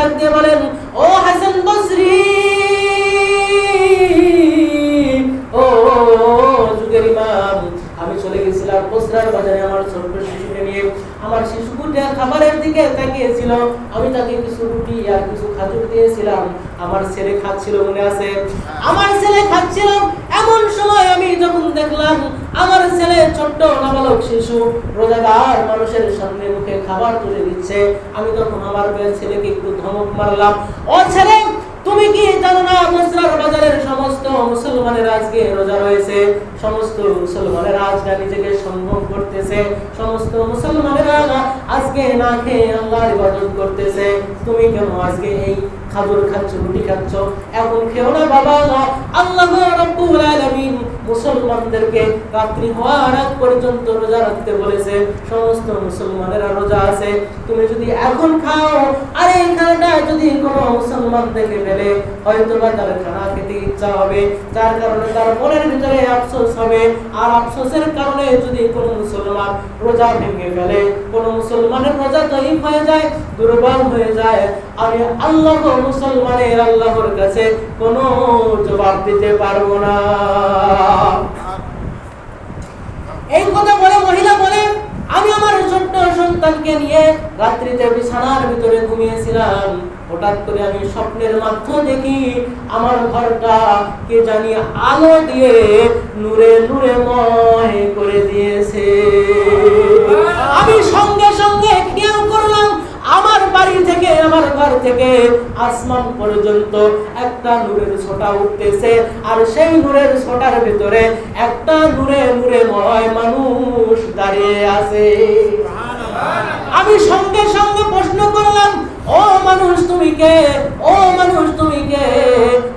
ডাক দিয়ে বলেন, ও হাসান বসরি, ও যুগের ইমাম, আমি চলে গেছিলাম বসরার বাজারে আমার ছোট্ট শিশুকে নিয়ে। আমার শিশুটা খাবারের দিকে তাকিয়েছিল, আমি তাকে কিছু রুটি আর কিছু খাজুর দিয়েছিলাম। আমার ছেলে খাচ্ছিল, মনে আছে? আমার ছেলে খাচ্ছিল, এমন সময় আমি যখন দেখলাম আমার ছেলে ছোট্ট নাবালক শিশু রোজাদার মানুষের সামনে মুখে খাবার তুলে দিচ্ছে, আমি তখন আমার ছেলেকে একটু ধমক মারলাম, ও ছেলে, তুমি কি জানো না বসরার বাজারের সমস্ত মুসলমানের আজকে রোজা রয়েছে, সমস্ত মুসলমানেরা আজকে নিজেকে সম্ভব করতেছে, সমস্ত মুসলমানেরা আজকে না খেয়ে আল্লাহর ইবাদত করতেছে, তুমি কেন আজকে এই খাজুর খাচ্ছ, রুটি খাচ্ছ? এখন খেও না বাবা, আল্লাহ রাব্বুল আলামিন মুসলমানদেরকে রাত্রি হওয়ার আগ পর্যন্ত রোজা রাখতে বলেছে, সমস্ত মুসলমানেরা রোজা আছে, তুমি যদি এখন খাও আর এই খানাটা যদি কোনো মুসলমান দেখে ফেলে হয়তো বা তার খানা খেতে ইচ্ছা হবে, যার কারণে তার মনের ভিতরে আফসোস হবে, আর আফসোসের কারণে যদি কোনো মুসলমান রোজা ভেঙে ফেলে, কোনো মুসলমানের রোজা তৈব হয়ে যায়, দুর্বল হয়ে যায়, আমি আল্লাহ মুসলমানের আল্লাহর কাছে কোনো জবাব দিতে পারবো না। এই কথা বলে মহিলা বলে, আমি আমার ছোট্ট সন্তানকে নিয়ে রাত্রিতে বিছানার ভিতরে ঘুমিয়েছিলাম, হঠাৎ করে আমি স্বপ্নের মাধ্যমে দেখি আমার ঘরটা কে জানি আলো দিয়ে নূরে নূরে ময় করে দিয়েছে। আমি সঙ্গে সঙ্গে খেয়াল করলাম আমার বাড়ি থেকে, আমার ঘর থেকে আসমান পর্যন্ত একটা নূরের ছোটা উঠতেছে, আর সেই নূরের ছোটার ভিতরে একটা নূরে নূরে ময় মানুষ দাঁড়িয়ে আছে। আমি সঙ্গে সঙ্গে প্রশ্ন করলাম, ও মানুষ তুমি কে? ও মানুষ তুমি কে?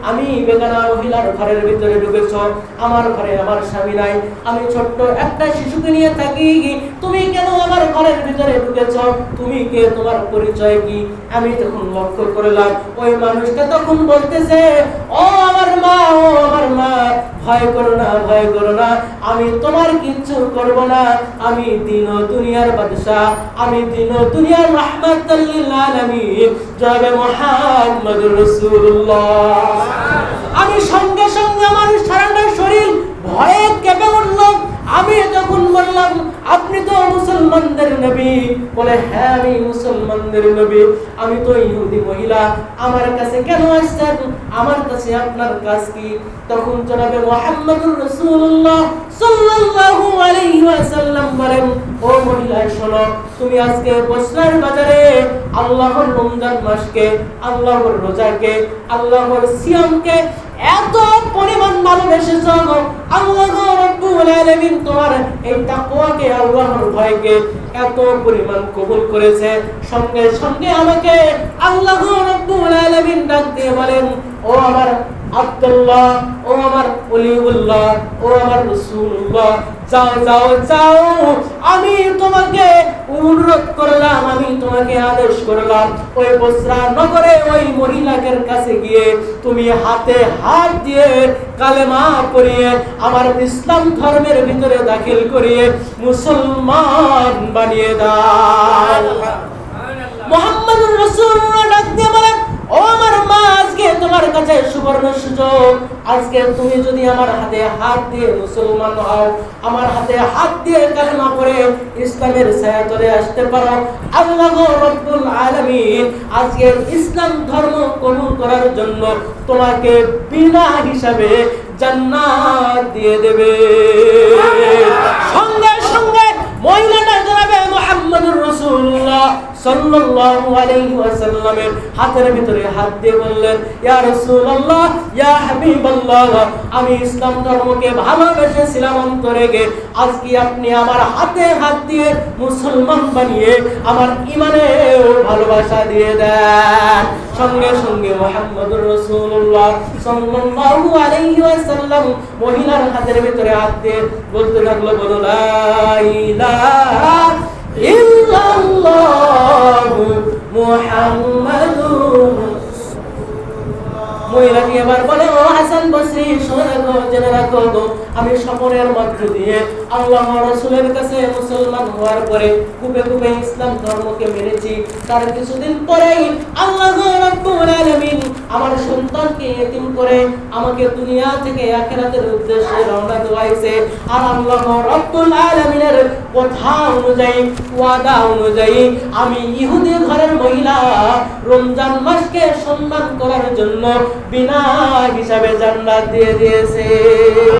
আমি বেগানা মহিলার ঘরের ভিতরে ঢুকেছ, আমার ঘরে আমার স্বামী নাই, আমি ছোট্ট একটা শিশুকে নিয়ে থাকি, তুমি কেন আমার ঘরের ভিতরে ঢুকেছ? তুমি কে? তোমার পরিচয় কি? আমি তখন লক্ষ্য করলাম ওই মানুষটা তখন বলতেছে, ও আমার মা, ও আমার মা, ভয় করো না, ভয় করো না, আমি তোমার কিচ্ছু করব না, আমি দিন ও দুনিয়ার বাদশা, আমি দিন ও দুনিয়ার রাহমাতুল লিল আলামিন জনাবে মুহাম্মদুর রাসূলুল্লাহ। আমি সঙ্গে সঙ্গে আমার সারাটা শরীর ভয়ে কেঁপে উঠল। আমি তখন বললাম, আপনি তো মুসলমানদের নবী? বলে, হ্যাঁ আমি মুসলমানদের নবী। আমি তো ইহুদি মহিলা, আমার কাছে কেন আসছেন? আমার কাছে আপনার কাজ কি? তখন জনাবে মুহাম্মদুর রাসূলুল্লাহ সাল্লাল্লাহু আলাইহি ওয়াসাল্লাম বলেন, ও মহিলা শোনো, তুমি আজকে বসরার বাজারে আল্লাহর রমজান মাসকে, আল্লাহর রোজাকে, আল্লাহর সিয়ামকে এত পরিমাণ ভালোবেসেছো, আল্লাহ রাব্বুল আলামিন তোমার এই তাকওয়াকে, আল্লাহর ভয়কে এত পরিমাণ কবুল করেছে। সঙ্গে সঙ্গে আমাকে আল্লাহ রাব্বুল আলামিন ডাক দিয়ে বলেন, ও আমার আব্দুল্লাহ, ও আমার ওলিউল্লাহ, ও আমার রাসূলুল্লাহ, যাও যাও যাও, আমি তোমাকে অনুরোধ করলাম, আমি তোমাকে আদেশ করলাম, ওই বসরা নগরে ওই মহিলাদের কাছে গিয়ে তুমি হাতে হাত দিয়ে কালেমা পড়িয়ে আমার ইসলাম ধর্মের ভিতরে দাখিল করিয়ে মুসলমান বানিয়ে দাও। মুহাম্মদুর রাসূলুল্লাহ ডাক দিয়ে বলেন, ও আমার মা, আজকে তোমার কাছে সুবর্ণ সুযোগ, আজকে তুমি যদি আমার হাতে হাত দিয়ে মুসলমান হও, আমার হাতে হাত দিয়ে কালেমা পড়ে ইসলামের ছায়াতলে আসতে পারো, আল্লাহ রাব্বুল আলামিন আজকে ইসলাম ধর্ম কবুল করার জন্য তোমাকে বিনা হিসাবে জান্নাত দিয়ে দেবে। সঙ্গে সঙ্গে মহিলাটা জনাবে মুহাম্মদুর রাসূলুল্লাহ সাল্লাল্লাহু আলাইহি ওয়াসাল্লামের হাতের ভিতরে হাত দিয়ে বললেন, ইয়া রাসূলুল্লাহ, ইয়া হাবিবাল্লাহ, আমি ইসলাম ধর্মকে ভালোবেসেছিলাম অন্তরে গে, আজকে আপনি আমার হাতে হাত দিয়ে মুসলমান বানিয়ে আমার ঈমানেও ভালোবাসা দিয়ে দেন। সঙ্গে সঙ্গে মুহাম্মদুর রাসূলুল্লাহ সাল্লাল্লাহু আলাইহি ওয়াসাল্লাম মহিলার হাতের ভিতরে হাত দিয়ে বলতে লাগলো, বলো লা ইলাহা ইল্লাল্লাহু মুহাম্মাদুর। মহিলাটি এবার বলে, ও হাসান শ্রী জেনে রাখো গো, আমি স্বপনের মধ্য দিয়ে আল্লাহ রাসূলের কাছে মুসলমান হওয়ার পরে কুপে কুপে ইসলাম ধর্মকে মেনেছি। তার কিছুদিন পরেই আল্লাহ রাব্বুল আলামিন আমার সন্তানকে এতিম করে আমাকে দুনিয়া থেকে আখিরাতের উদ্দেশ্যে রওনা দেওয়াইছে। আর আল্লাহ রাব্বুল আলামিনের কথা অনুযায়ী, ওয়াদা অনুযায়ী আমি ইহুদি ঘরের মহিলা রমজান মাসকে সম্মান করার জন্য বিনা হিসাবে জান্নাত দিয়ে দিয়েছে।